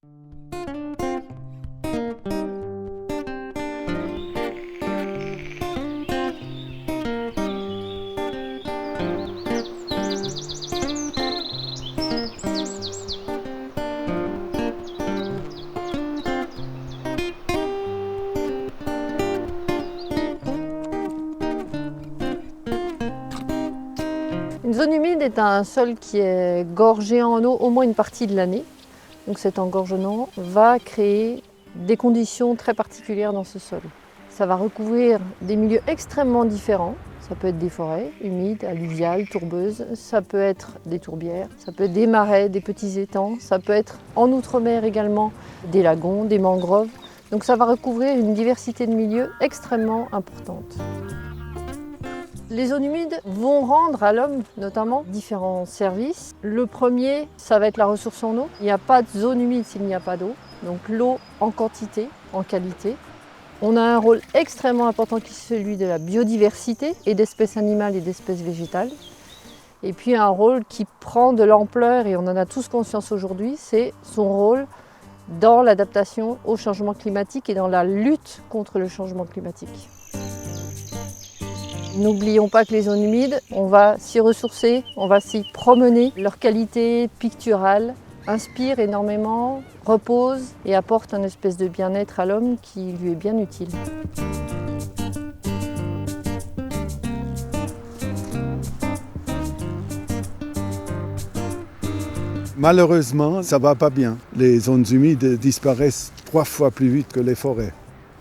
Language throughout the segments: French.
Une zone humide est un sol qui est gorgé en eau au moins une partie de l'année. Donc cet engorgement va créer des conditions très particulières dans ce sol. Ça va recouvrir des milieux extrêmement différents. Ça peut être des forêts humides, alluviales, tourbeuses, ça peut être des tourbières, ça peut être des marais, des petits étangs, ça peut être en outre-mer également des lagons, des mangroves. Donc ça va recouvrir une diversité de milieux extrêmement importante. Les zones humides vont rendre à l'homme notamment différents services. Le premier, ça va être la ressource en eau. Il n'y a pas de zone humide s'il n'y a pas d'eau. Donc l'eau en quantité, en qualité. On a un rôle extrêmement important qui est celui de la biodiversité et d'espèces animales et d'espèces végétales. Et puis un rôle qui prend de l'ampleur, et on en a tous conscience aujourd'hui, c'est son rôle dans l'adaptation au changement climatique et dans la lutte contre le changement climatique. N'oublions pas que les zones humides, on va s'y ressourcer, on va s'y promener. Leur qualité picturale inspire énormément, repose et apporte une espèce de bien-être à l'homme qui lui est bien utile. Malheureusement, ça ne va pas bien. Les zones humides disparaissent 3 fois plus vite que les forêts.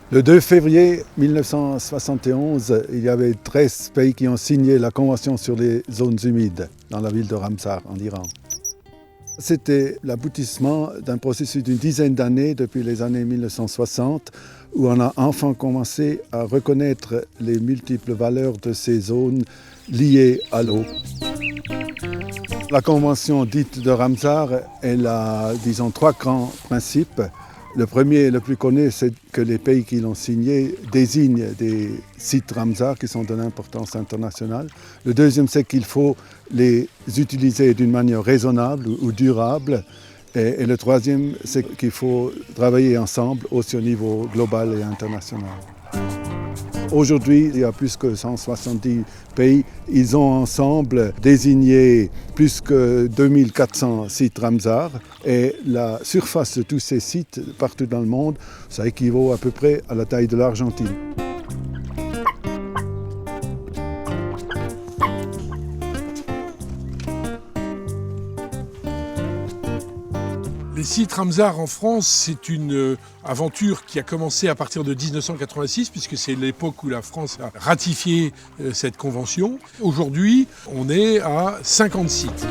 Le 2 février 1971, il y avait 13 pays qui ont signé la Convention sur les zones humides dans la ville de Ramsar, en Iran. C'était l'aboutissement d'un processus d'une dizaine d'années, depuis les années 1960, où on a enfin commencé à reconnaître les multiples valeurs de ces zones liées à l'eau. La Convention dite de Ramsar, elle a, disons, 3 grands principes. Le premier et le plus connu, c'est que les pays qui l'ont signé désignent des sites Ramsar qui sont de l'importance internationale. Le deuxième, c'est qu'il faut les utiliser d'une manière raisonnable ou durable. Et le troisième, c'est qu'il faut travailler ensemble aussi au niveau global et international. Aujourd'hui, il y a plus que 170 pays. Ils ont ensemble désigné plus que 2400 sites Ramsar. Et la surface de tous ces sites partout dans le monde, ça équivaut à peu près à la taille de l'Argentine. Les sites Ramsar en France, c'est une aventure qui a commencé à partir de 1986, puisque c'est l'époque où la France a ratifié cette convention. Aujourd'hui, on est à 50 sites.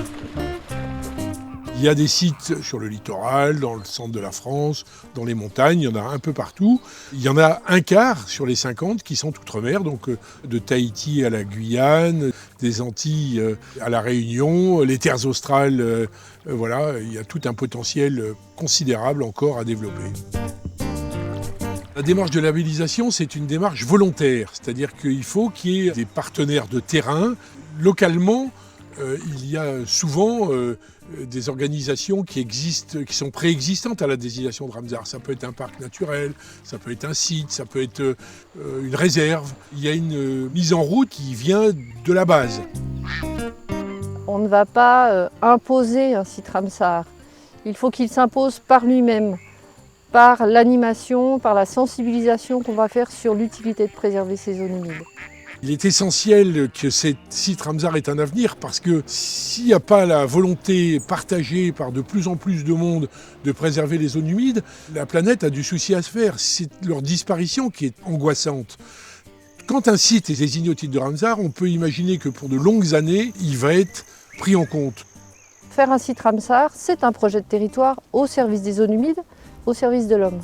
Il y a des sites sur le littoral, dans le centre de la France, dans les montagnes, il y en a un peu partout. Il y en a un quart sur les 50 qui sont outre-mer, donc de Tahiti à la Guyane, des Antilles à la Réunion, les terres australes, voilà, il y a tout un potentiel considérable encore à développer. La démarche de labellisation, c'est une démarche volontaire, c'est-à-dire qu'il faut qu'il y ait des partenaires de terrain. Localement, il y a souvent des organisations qui existent, qui sont préexistantes à la désignation de Ramsar. Ça peut être un parc naturel, ça peut être un site, ça peut être une réserve. Il y a une mise en route qui vient de la base. On ne va pas imposer un site Ramsar. Il faut qu'il s'impose par lui-même, par l'animation, par la sensibilisation qu'on va faire sur l'utilité de préserver ces zones humides. Il est essentiel que ce site Ramsar ait un avenir parce que s'il n'y a pas la volonté partagée par de plus en plus de monde de préserver les zones humides, la planète a du souci à se faire. C'est leur disparition qui est angoissante. Quand un site est désigné au titre de Ramsar, on peut imaginer que pour de longues années, il va être pris en compte. Faire un site Ramsar, c'est un projet de territoire au service des zones humides, au service de l'homme.